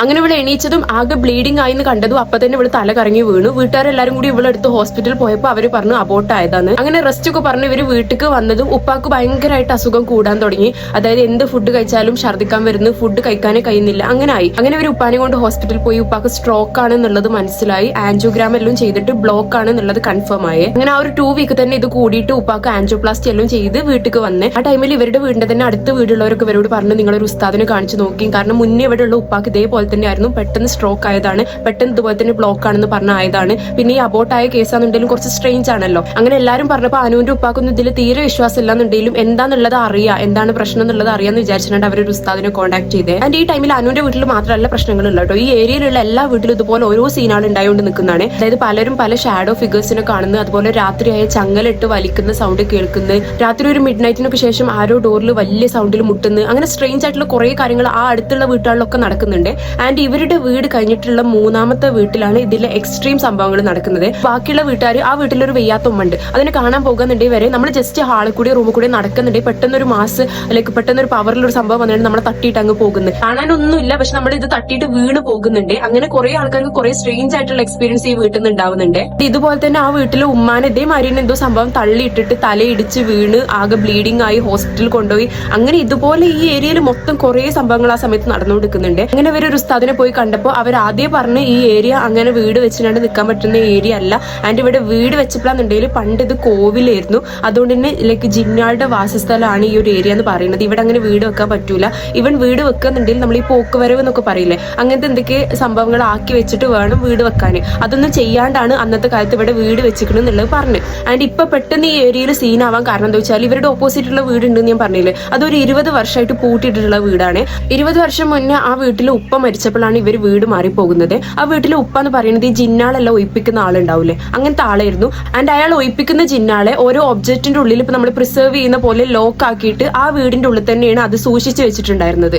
അങ്ങനെ ഇവിടെ എണീച്ചതും ആകെ ബ്ലീഡിംഗ് ആയിന്ന് കണ്ടതും അപ്പൊ തന്നെ ഇവിടെ തല കറങ്ങി വീണു. വീട്ടുകാരെല്ലാരും കൂടി ഇവിടെ അടുത്ത് ഹോസ്പിറ്റലിൽ പോയപ്പോൾ അവര് പറഞ്ഞു അബോർട്ട് ആയതാണ്. അങ്ങനെ റെസ്റ്റ് ഒക്കെ പറഞ്ഞ് ഇവര് വീട്ടിലേക്ക് വന്നതും ഉപ്പാക്ക് ഭയങ്കരമായിട്ട് അസുഖം കൂടാൻ തുടങ്ങി. അതായത് എന്ത് ഫുഡ് കഴിച്ചാലും ഛർദ്ദിക്കാൻ വരുന്നു, ഫുഡ് കഴിക്കാനേ കഴിയുന്നില്ല. അങ്ങനെ ഒരു ഉപ്പാനെ കൊണ്ട് ഹോസ്പിറ്റലിൽ പോയി. ഉപ്പാക്ക് സ്ട്രോക്ക് ആണ് എന്നുള്ളത് മനസ്സിലായി. ആൻജിയോഗ്രാം എല്ലാം ചെയ്തിട്ട് ബ്ലോക്ക് ആണ് എന്നുള്ളത് കൺഫേം ആയി. അങ്ങനെ ആ ഒരു 2 വീക്ക് തന്നെ ഇത് കൂടിയിട്ട് ഉപ്പാക്ക് ആൻജിയോപ്ലാസ്റ്റി എല്ലാം ചെയ്ത് വീട്ടിലേക്ക് വന്ന് ആ ടൈമിൽ ഇവരുടെ വീടിന്റെ തന്നെ അടുത്ത വീടുള്ളവരൊക്കെ ഇവരോട് പറഞ്ഞു നിങ്ങളൊരു ഉസ്താദിനെ കാണിച്ചു നോക്കി. കാരണം മുന്നേ ഇവിടെ ഉള്ള ഉപ്പാക്ക് ഇതേപോലെ തന്നെ ആയിരുന്നു, പെട്ടെന്ന് സ്ട്രോക്ക് ആയതാണ്, പെട്ടെന്ന് ഇതുപോലെ തന്നെ ബ്ലോക്ക് ആണെന്ന് പറഞ്ഞ ആയതാണ്. പിന്നെ ഈ അബോർട്ട് ആയ കേസാണെന്നുണ്ടെങ്കിലും കുറച്ച് സ്ട്രെയിഞ്ച് ആണല്ലോ. അങ്ങനെ എല്ലാവരും പറഞ്ഞപ്പോൾ അനുവിന്റെ ഉപ്പാക്കൊന്നും ഇതിൽ തീരെ വിശ്വാസം ഇല്ലാന്നുണ്ടെങ്കിലും എന്താണെന്നുള്ളത് അറിയാം, എന്താണ് പ്രശ്നം എന്നുള്ളത് അറിയാന്ന് വിചാരിച്ചിട്ടുണ്ട് അവരൊരു ഉസ്താദിനെ കോൺടാക്ട് ചെയ്തത്. ആൻഡ് ഈ ടൈമിൽ അനുവിന്റെ വീട്ടിൽ മാത്രമല്ല പ്രശ്നങ്ങളുള്ള കേട്ടോ, ഈ ഏരിയയിലുള്ള എല്ലാ വീട്ടിലും ഇതുപോലെ ഓരോ സീനാണ് ഉണ്ടായോണ്ട് നിൽക്കുന്നതാണ്. അതായത് പലരും പല ഷാഡോ ഫിഗേഴ്സിനെ കാണുന്നത്, അതുപോലെ രാത്രിയായ ചങ്ങലിട്ട് വലിക്കുന്ന സൗണ്ട് കേൾക്കുന്നത്, രാത്രി ഒരു മിഡ് നൈറ്റിനൊക്കെ ശേഷം ആരോ ഡോറിൽ വലിയ സൗണ്ടിൽ മുട്ടുന്നത്, അങ്ങനെ സ്ട്രെയിഞ്ച് ആയിട്ടുള്ള കുറെ കാര്യങ്ങൾ ആ അടുത്തുള്ള വീട്ടുകളിലൊക്കെ നടക്കുന്നുണ്ട്. ആൻഡ് ഇവരുടെ വീട് കഴിഞ്ഞിട്ടുള്ള 3ാമത്തെ വീട്ടിലാണ് ഇതിലെ എക്സ്ട്രീം സംഭവങ്ങൾ നടക്കുന്നത്. ബാക്കിയുള്ള വീട്ടുകാർ ആ വീട്ടിലൊരു വെയ്യാത്ത ഉമ്മണ്ട്, അതിനെ കാണാൻ പോകുന്നുണ്ടെങ്കിൽ വരെ നമ്മൾ ജസ്റ്റ് ഹാളിൽ കൂടി റൂമിൽ കൂടി നടക്കുന്നുണ്ടെങ്കിൽ പെട്ടെന്നൊരു മാസ് അല്ലെങ്കിൽ പെട്ടെന്നൊരു പവറിലൊരു സംഭവം വന്നിട്ട് നമ്മളെ തട്ടിയിട്ട് അങ്ങ് പോകുന്നത് കാണാനൊന്നുമില്ല, പക്ഷെ നമ്മൾ ഇത് തട്ടിയിട്ട് വീണ് പോകുന്നുണ്ട്. അങ്ങനെ കുറെ ആൾക്കാർക്ക് കുറെ സ്ട്രെയിഞ്ച് ആയിട്ടുള്ള എക്സ്പീരിയൻസ് ഈ വീട്ടിൽ നിന്ന് ഉണ്ടാവുന്നുണ്ട്. ഇതുപോലെ തന്നെ ആ വീട്ടിലെ ഉമ്മാനെ ഇതേമാതിരി എന്തോ സംഭവം തള്ളിയിട്ടിട്ട് തലയിടിച്ച് വീണ് ആകെ ബ്ലീഡിംഗ് ആയി ഹോസ്പിറ്റലിൽ കൊണ്ടുപോയി. അങ്ങനെ ഇതുപോലെ ഈ ഏരിയയിൽ മൊത്തം കുറെ സംഭവങ്ങൾ ആ സമയത്ത് നടന്നുകൊടുക്കുന്നുണ്ട്. അങ്ങനെ ഇവരൊരു ഉസ്താദിനെ പോയി കണ്ടപ്പോൾ അവർ ആദ്യം പറഞ്ഞ് ഈ ഏരിയ അങ്ങനെ വീട് വെച്ചിട്ട് നിൽക്കാൻ പറ്റുന്ന ഏരിയ അല്ല. ആൻഡ് ഇവിടെ വീട് വെച്ചപ്പോഴാന്നുണ്ടെങ്കിൽ പണ്ട് ഇത് കോവിലായിരുന്നു, അതുകൊണ്ട് തന്നെ ലൈക്ക് ജിന്നാളുടെ വാസസ്ഥലമാണ് ഈ ഒരു ഏരിയ എന്ന് പറയുന്നത്. ഇവിടെ അങ്ങനെ വീട് വെക്കാൻ പറ്റൂല. ഇവൻ വീട് വെക്കുന്നുണ്ടെങ്കിൽ നമ്മൾ ഈ പോക്കുവരവ് എന്നൊക്കെ പറയില്ലേ, അങ്ങനത്തെ എന്തൊക്കെ സംഭവങ്ങൾ ആക്കി വെച്ചിട്ട് വേണം വീട് വെക്കാൻ. അതൊന്നും ചെയ്യാണ്ടാണ് അന്നത്തെ കാലത്ത് ഇവിടെ വീട് വെച്ചിക്കണം എന്നുള്ളത് പറഞ്ഞു. ആൻഡ് ഇപ്പൊ പെട്ടെന്ന് ഈ ഏരിയയിൽ സീനാവാൻ കാരണം എന്താ വെച്ചാൽ ഇവരുടെ ഓപ്പോസിറ്റുള്ള വീടുണ്ടെന്ന് ഞാൻ പറഞ്ഞില്ലേ, അതൊരു 20 വർഷമായിട്ട് പൂട്ടിയിട്ടുള്ള വീടാണ്. 20 വർഷം മുന്നേ ആ വീട്ടിലെ ഉപ്പ മരിച്ചപ്പോഴാണ് ഇവർ വീട് മാറിപ്പോകുന്നത്. ആ വീട്ടിലെ ഉപ്പ എന്ന് പറയുന്നത് ഈ ജിന്നാളെല്ലാം ഒഴിപ്പിക്കുന്ന ആളുണ്ടാവില്ലേ, അങ്ങനത്തെ ആളായിരുന്നു. ആൻഡ് അയാൾ ഒഴിപ്പിക്കുന്ന ജിന്നാളെ ഓരോ ഒബ്ജക്റ്റിന്റെ ഉള്ളിൽ ഇപ്പൊ നമ്മൾ പ്രിസർവ് ചെയ്യുന്ന പോലെ ലോക്ക് ആക്കിയിട്ട് ആ വീടിന്റെ ഉള്ളിൽ തന്നെയാണ് അത് സൂക്ഷിച്ചു വെച്ചിട്ടുണ്ടായിരുന്നത്.